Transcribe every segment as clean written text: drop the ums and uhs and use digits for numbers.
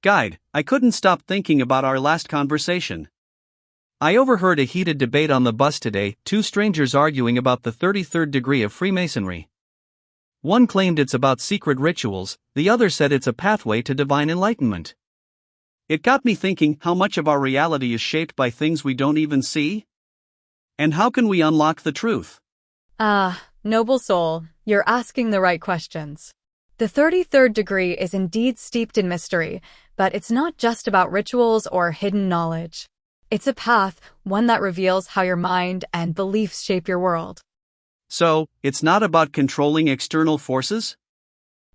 Guide, I couldn't stop thinking about our last conversation. I overheard a heated debate on the bus today, two strangers arguing about the 33rd degree of Freemasonry. One claimed it's about secret rituals, the other said it's a pathway to divine enlightenment. It got me thinking how much of our reality is shaped by things we don't even see? And how can we unlock the truth? Noble soul, you're asking the right questions. The 33rd degree is indeed steeped in mystery, but it's not just about rituals or hidden knowledge. It's a path, one that reveals how your mind and beliefs shape your world. So, it's not about controlling external forces?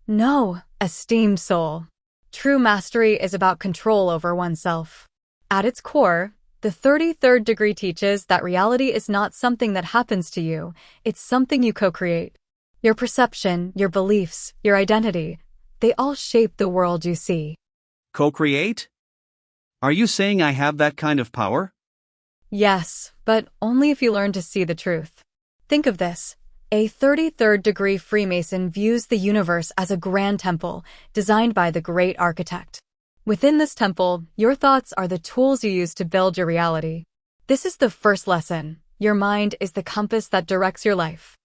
No, esteemed soul. True mastery is about control over oneself. At its core, the 33rd degree teaches that reality is not something that happens to you, it's something you co-create. Your perception, your beliefs, your identity, they all shape the world you see. Co-create? Are you saying I have that kind of power? Yes, but only if you learn to see the truth. Think of this. A 33rd degree Freemason views the universe as a grand temple designed by the great architect. Within this temple, your thoughts are the tools you use to build your reality. This is the first lesson. Your mind is the compass that directs your life.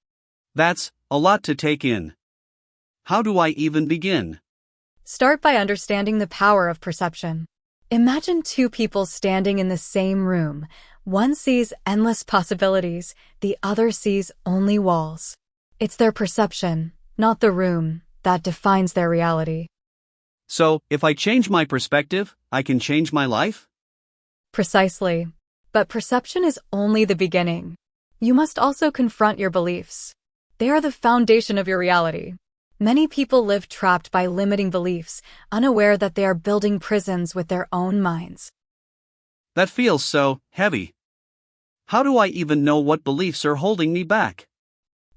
That's a lot to take in. How do I even begin? Start by understanding the power of perception. Imagine two people standing in the same room. One sees endless possibilities, the other sees only walls. It's their perception, not the room, that defines their reality. So, if I change my perspective, I can change my life? Precisely. But perception is only the beginning. You must also confront your beliefs. They are the foundation of your reality. Many people live trapped by limiting beliefs, unaware that they are building prisons with their own minds. That feels so heavy. How do I even know what beliefs are holding me back?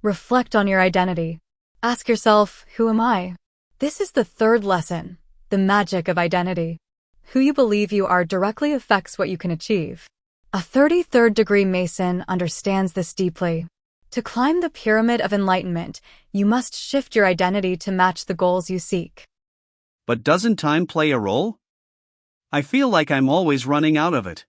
Reflect on your identity. Ask yourself, who am I? This is the third lesson, the magic of identity. Who you believe you are directly affects what you can achieve. A 33rd degree Mason understands this deeply. To climb the pyramid of enlightenment, you must shift your identity to match the goals you seek. But doesn't time play a role? I feel like I'm always running out of it.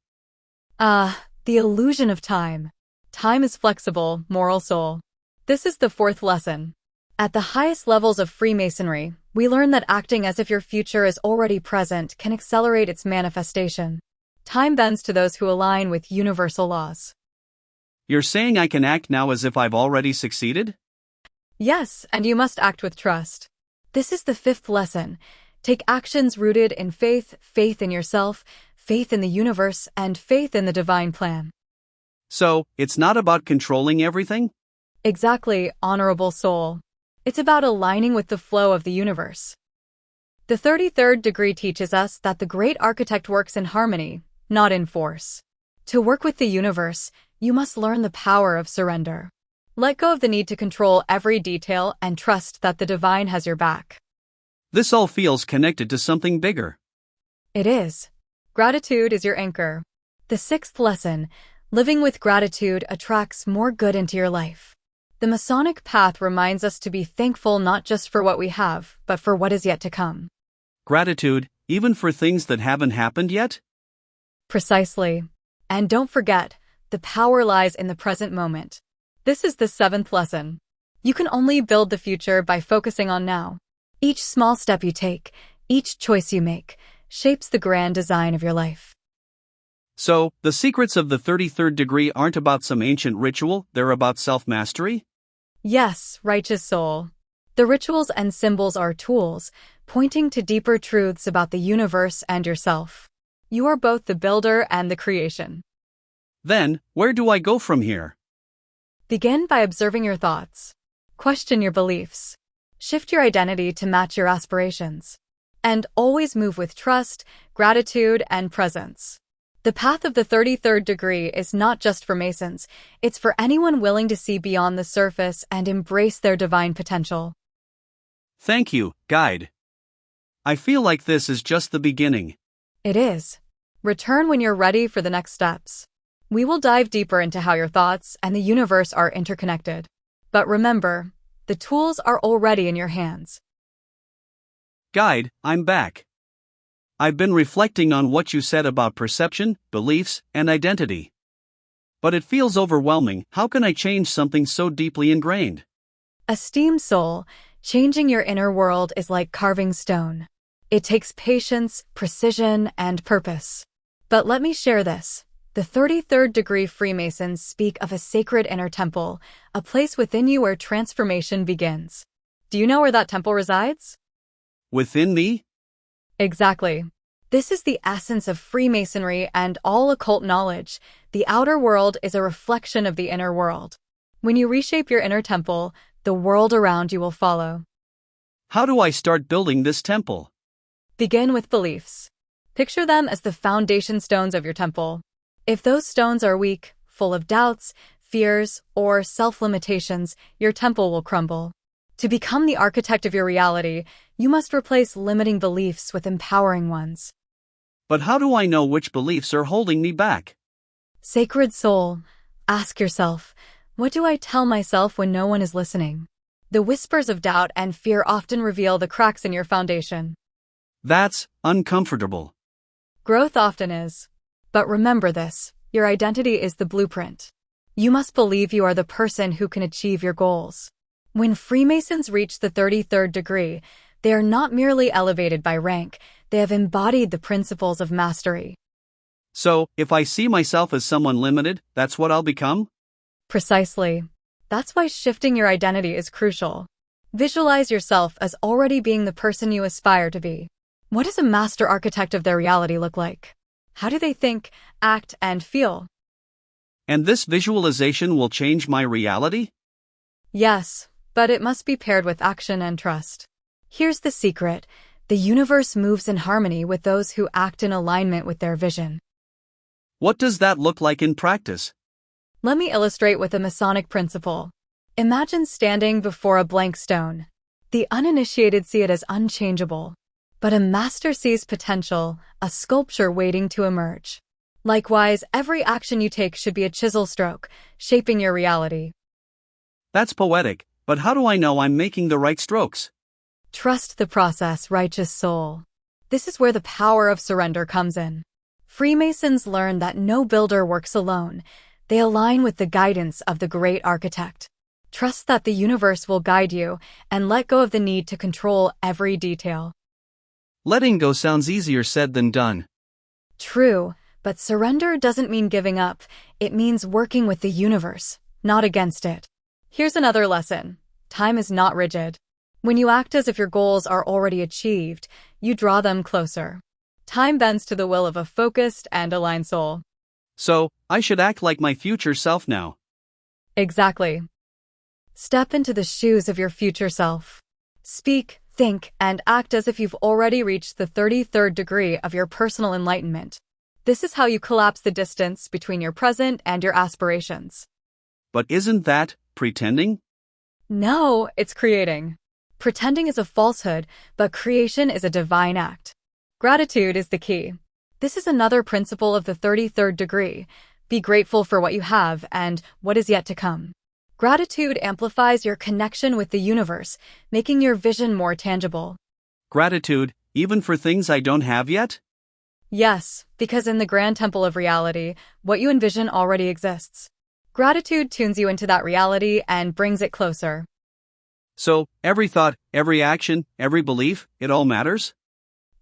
The illusion of time. Time is flexible, moral soul. This is the fourth lesson. At the highest levels of Freemasonry, we learn that acting as if your future is already present can accelerate its manifestation. Time bends to those who align with universal laws. You're saying I can act now as if I've already succeeded? Yes, and you must act with trust. This is the fifth lesson. Take actions rooted in faith, faith in yourself, faith in the universe, and faith in the divine plan. So, it's not about controlling everything? Exactly, honorable soul. It's about aligning with the flow of the universe. The 33rd degree teaches us that the great architect works in harmony, not in force. To work with the universe, you must learn the power of surrender. Let go of the need to control every detail and trust that the divine has your back. This all feels connected to something bigger. It is. Gratitude is your anchor. The sixth lesson, living with gratitude attracts more good into your life. The Masonic path reminds us to be thankful not just for what we have, but for what is yet to come. Gratitude, even for things that haven't happened yet? Precisely. And don't forget, the power lies in the present moment. This is the seventh lesson. You can only build the future by focusing on now. Each small step you take, each choice you make, shapes the grand design of your life. So, the secrets of the 33rd degree aren't about some ancient ritual, they're about self-mastery? Yes, righteous soul. The rituals and symbols are tools, pointing to deeper truths about the universe and yourself. You are both the builder and the creation. Then, where do I go from here? Begin by observing your thoughts. Question your beliefs. Shift your identity to match your aspirations. And always move with trust, gratitude, and presence. The path of the 33rd degree is not just for Masons, it's for anyone willing to see beyond the surface and embrace their divine potential. Thank you, guide. I feel like this is just the beginning. It is. Return when you're ready for the next steps. We will dive deeper into how your thoughts and the universe are interconnected. But remember, the tools are already in your hands. Guide, I'm back. I've been reflecting on what you said about perception, beliefs, and identity. But it feels overwhelming. How can I change something so deeply ingrained? Esteemed soul, changing your inner world is like carving stone. It takes patience, precision, and purpose. But let me share this. The 33rd degree Freemasons speak of a sacred inner temple, a place within you where transformation begins. Do you know where that temple resides? Within me? Exactly. This is the essence of Freemasonry and all occult knowledge. The outer world is a reflection of the inner world. When you reshape your inner temple, the world around you will follow. How do I start building this temple? Begin with beliefs. Picture them as the foundation stones of your temple. If those stones are weak, full of doubts, fears, or self-limitations, your temple will crumble. To become the architect of your reality, you must replace limiting beliefs with empowering ones. But how do I know which beliefs are holding me back? Sacred soul, ask yourself, what do I tell myself when no one is listening? The whispers of doubt and fear often reveal the cracks in your foundation. That's uncomfortable. Growth often is. But remember this, your identity is the blueprint. You must believe you are the person who can achieve your goals. When Freemasons reach the 33rd degree, they are not merely elevated by rank, they have embodied the principles of mastery. So, if I see myself as someone limited, that's what I'll become? Precisely. That's why shifting your identity is crucial. Visualize yourself as already being the person you aspire to be. What does a master architect of their reality look like? How do they think, act, and feel? And this visualization will change my reality? Yes, but it must be paired with action and trust. Here's the secret. The universe moves in harmony with those who act in alignment with their vision. What does that look like in practice? Let me illustrate with a Masonic principle. Imagine standing before a blank stone. The uninitiated see it as unchangeable. But a master sees potential, a sculpture waiting to emerge. Likewise, every action you take should be a chisel stroke, shaping your reality. That's poetic, but how do I know I'm making the right strokes? Trust the process, righteous soul. This is where the power of surrender comes in. Freemasons learn that no builder works alone. They align with the guidance of the great architect. Trust that the universe will guide you, and let go of the need to control every detail. Letting go sounds easier said than done. True, but surrender doesn't mean giving up. It means working with the universe, not against it. Here's another lesson. Time is not rigid. When you act as if your goals are already achieved, you draw them closer. Time bends to the will of a focused and aligned soul. So, I should act like my future self now. Exactly. Step into the shoes of your future self. Speak, think, and act as if you've already reached the 33rd degree of your personal enlightenment. This is how you collapse the distance between your present and your aspirations. But isn't that pretending? No, it's creating. Pretending is a falsehood, but creation is a divine act. Gratitude is the key. This is another principle of the 33rd degree. Be grateful for what you have and what is yet to come. Gratitude amplifies your connection with the universe, making your vision more tangible. Gratitude, even for things I don't have yet? Yes, because in the grand temple of reality, what you envision already exists. Gratitude tunes you into that reality and brings it closer. So, every thought, every action, every belief, it all matters?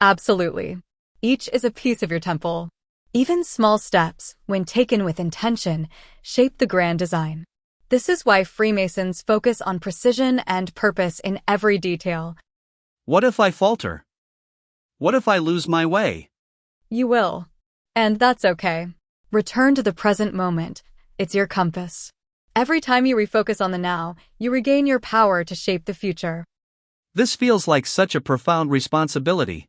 Absolutely. Each is a piece of your temple. Even small steps, when taken with intention, shape the grand design. This is why Freemasons focus on precision and purpose in every detail. What if I falter? What if I lose my way? You will. And that's okay. Return to the present moment. It's your compass. Every time you refocus on the now, you regain your power to shape the future. This feels like such a profound responsibility.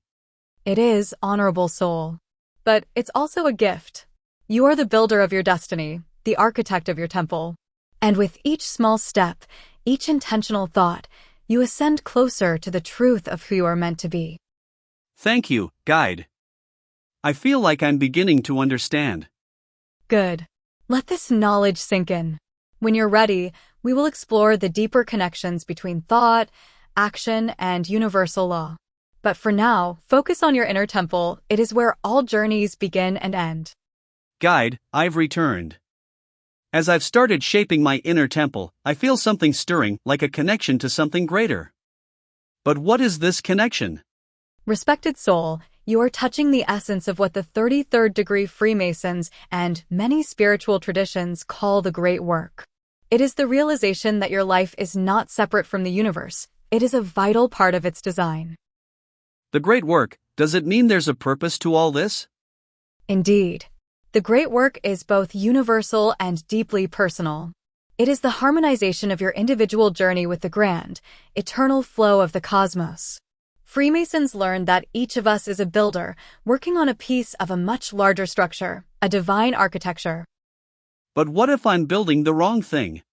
It is, honorable soul. But it's also a gift. You are the builder of your destiny, the architect of your temple. And with each small step, each intentional thought, you ascend closer to the truth of who you are meant to be. Thank you, guide. I feel like I'm beginning to understand. Good. Let this knowledge sink in. When you're ready, we will explore the deeper connections between thought, action, and universal law. But for now, focus on your inner temple. It is where all journeys begin and end. Guide, I've returned. As I've started shaping my inner temple, I feel something stirring, like a connection to something greater. But what is this connection? Respected soul, you are touching the essence of what the 33rd degree Freemasons and many spiritual traditions call the great work. It is the realization that your life is not separate from the universe. It is a vital part of its design. The great work, does it mean there's a purpose to all this? Indeed. The great work is both universal and deeply personal. It is the harmonization of your individual journey with the grand, eternal flow of the cosmos. Freemasons learned that each of us is a builder, working on a piece of a much larger structure, a divine architecture. But what if I'm building the wrong thing?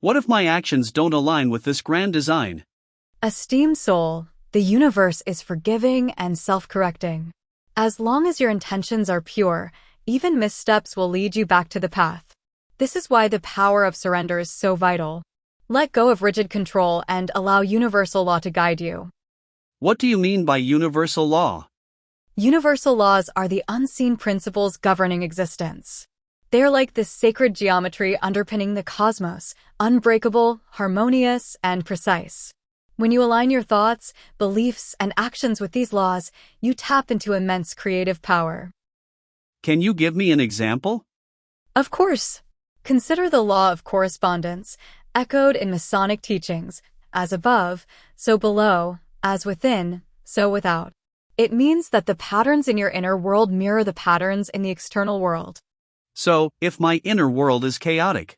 What if my actions don't align with this grand design? Esteemed soul, the universe is forgiving and self-correcting. As long as your intentions are pure, even missteps will lead you back to the path. This is why the power of surrender is so vital. Let go of rigid control and allow universal law to guide you. What do you mean by universal law? Universal laws are the unseen principles governing existence. They are like this sacred geometry underpinning the cosmos, unbreakable, harmonious, and precise. When you align your thoughts, beliefs, and actions with these laws, you tap into immense creative power. Can you give me an example? Of course. Consider the law of correspondence, echoed in Masonic teachings, as above, so below, as within, so without. It means that the patterns in your inner world mirror the patterns in the external world. So, if my inner world is chaotic,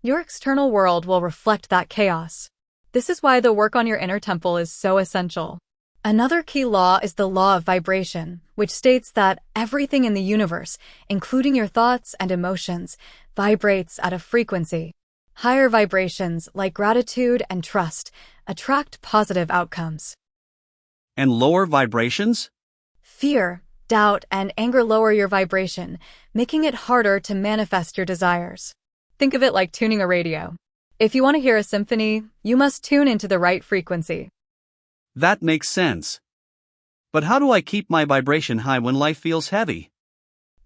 your external world will reflect that chaos. This is why the work on your inner temple is so essential. Another key law is the law of vibration, which states that everything in the universe, including your thoughts and emotions, vibrates at a frequency. Higher vibrations, like gratitude and trust, attract positive outcomes. And lower vibrations? Fear, doubt, and anger lower your vibration, making it harder to manifest your desires. Think of it like tuning a radio. If you want to hear a symphony, you must tune into the right frequency. That makes sense. But how do I keep my vibration high when life feels heavy?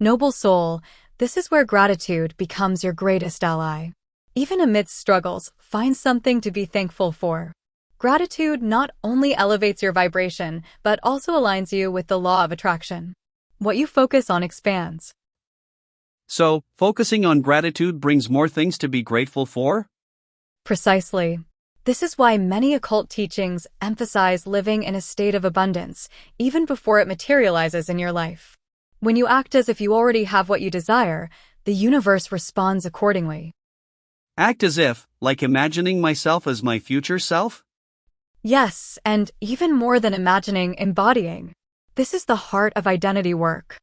Noble soul, this is where gratitude becomes your greatest ally. Even amidst struggles, find something to be thankful for. Gratitude not only elevates your vibration, but also aligns you with the law of attraction. What you focus on expands. So, focusing on gratitude brings more things to be grateful for? Precisely. This is why many occult teachings emphasize living in a state of abundance, even before it materializes in your life. When you act as if you already have what you desire, the universe responds accordingly. Act as if, like imagining myself as my future self? Yes, and even more than imagining, embodying. This is the heart of identity work.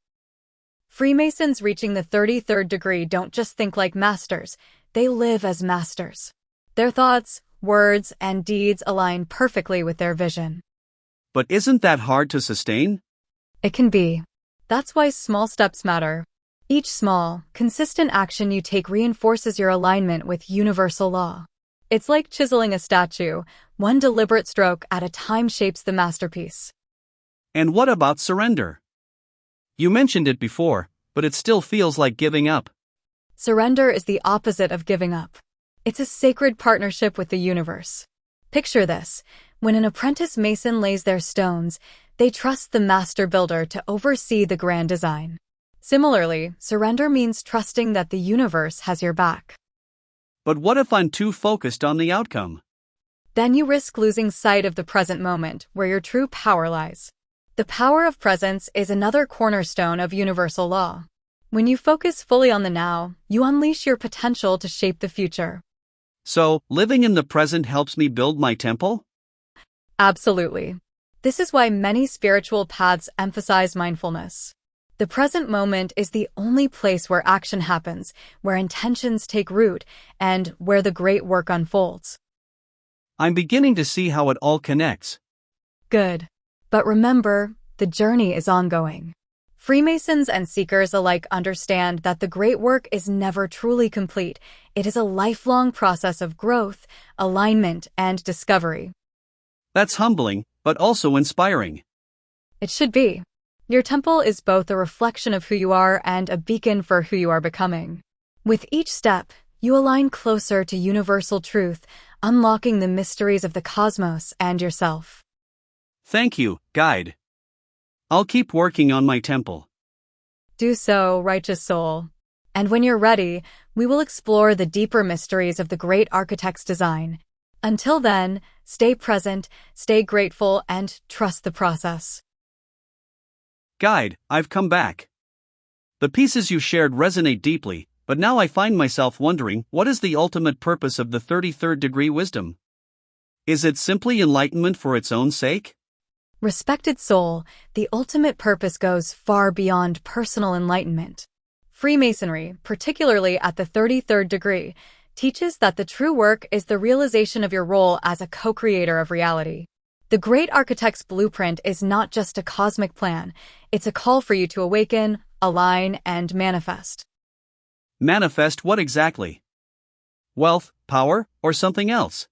Freemasons reaching the 33rd degree don't just think like masters, they live as masters. Their thoughts, words, and deeds align perfectly with their vision. But isn't that hard to sustain? It can be. That's why small steps matter. Each small, consistent action you take reinforces your alignment with universal law. It's like chiseling a statue. One deliberate stroke at a time shapes the masterpiece. And what about surrender? You mentioned it before, but it still feels like giving up. Surrender is the opposite of giving up. It's a sacred partnership with the universe. Picture this. When an apprentice mason lays their stones, they trust the master builder to oversee the grand design. Similarly, surrender means trusting that the universe has your back. But what if I'm too focused on the outcome? Then you risk losing sight of the present moment, where your true power lies. The power of presence is another cornerstone of universal law. When you focus fully on the now, you unleash your potential to shape the future. So, living in the present helps me build my temple? Absolutely. This is why many spiritual paths emphasize mindfulness. The present moment is the only place where action happens, where intentions take root, and where the great work unfolds. I'm beginning to see how it all connects. Good. But remember, the journey is ongoing. Freemasons and seekers alike understand that the great work is never truly complete. It is a lifelong process of growth, alignment, and discovery. That's humbling, but also inspiring. It should be. Your temple is both a reflection of who you are and a beacon for who you are becoming. With each step, you align closer to universal truth, unlocking the mysteries of the cosmos and yourself. Thank you, guide. I'll keep working on my temple. Do so, righteous soul. And when you're ready, we will explore the deeper mysteries of the great architect's design. Until then, stay present, stay grateful, and trust the process. Guide, I've come back. The pieces you shared resonate deeply, but now I find myself wondering, what is the ultimate purpose of the 33rd degree wisdom? Is it simply enlightenment for its own sake? Respected soul, the ultimate purpose goes far beyond personal enlightenment. Freemasonry, particularly at the 33rd degree, teaches that the true work is the realization of your role as a co-creator of reality. The great architect's blueprint is not just a cosmic plan, it's a call for you to awaken, align, and manifest. Manifest what exactly? Wealth, power, or something else?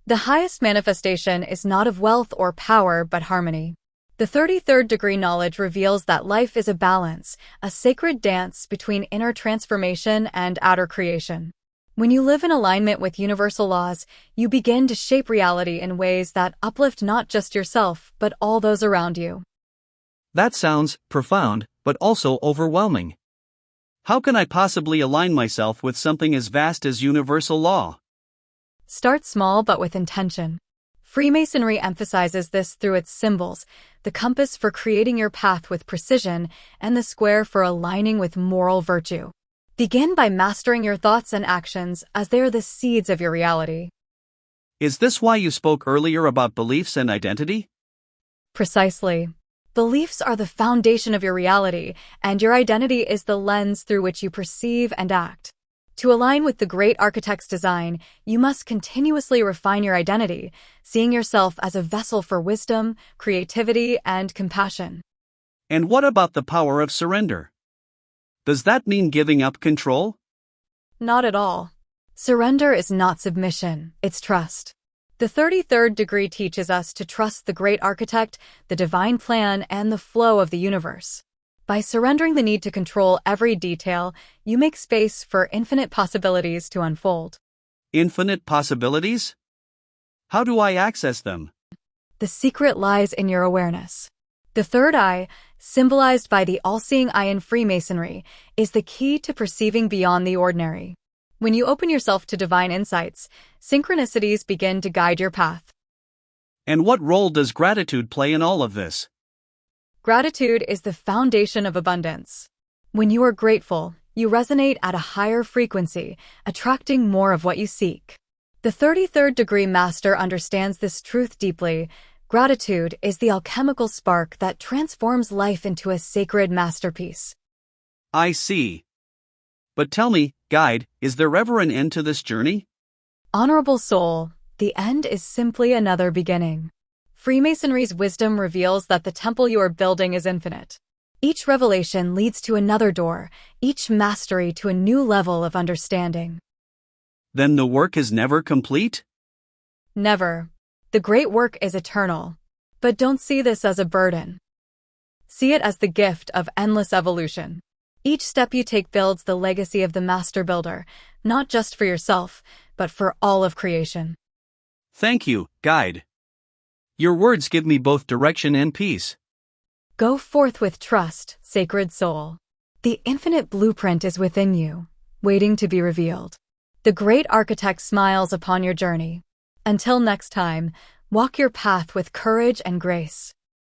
The highest manifestation is not of wealth or power but harmony. The 33rd degree knowledge reveals that life is a balance, a sacred dance between inner transformation and outer creation. When you live in alignment with universal laws, you begin to shape reality in ways that uplift not just yourself, but all those around you. That sounds profound, but also overwhelming. How can I possibly align myself with something as vast as universal law? Start small but with intention. Freemasonry emphasizes this through its symbols, the compass for creating your path with precision, and the square for aligning with moral virtue. Begin by mastering your thoughts and actions, as they are the seeds of your reality. Is this why you spoke earlier about beliefs and identity? Precisely. Beliefs are the foundation of your reality, and your identity is the lens through which you perceive and act. To align with the great architect's design, you must continuously refine your identity, seeing yourself as a vessel for wisdom, creativity, and compassion. And what about the power of surrender? Does that mean giving up control? Not at all. Surrender is not submission, it's trust. The 33rd degree teaches us to trust the great architect, the divine plan, and the flow of the universe. By surrendering the need to control every detail, you make space for infinite possibilities to unfold. Infinite possibilities? How do I access them? The secret lies in your awareness. The third eye, symbolized by the all-seeing eye in Freemasonry, is the key to perceiving beyond the ordinary. When you open yourself to divine insights, synchronicities begin to guide your path. And what role does gratitude play in all of this? Gratitude is the foundation of abundance. When you are grateful, you resonate at a higher frequency, attracting more of what you seek. The 33rd degree master understands this truth deeply. Gratitude is the alchemical spark that transforms life into a sacred masterpiece. I see. But tell me, guide, is there ever an end to this journey? Honorable soul, the end is simply another beginning. Freemasonry's wisdom reveals that the temple you are building is infinite. Each revelation leads to another door, each mastery to a new level of understanding. Then the work is never complete? Never. The great work is eternal. But don't see this as a burden. See it as the gift of endless evolution. Each step you take builds the legacy of the master builder, not just for yourself, but for all of creation. Thank you, guide. Your words give me both direction and peace. Go forth with trust, sacred soul. The infinite blueprint is within you, waiting to be revealed. The great architect smiles upon your journey. Until next time, walk your path with courage and grace.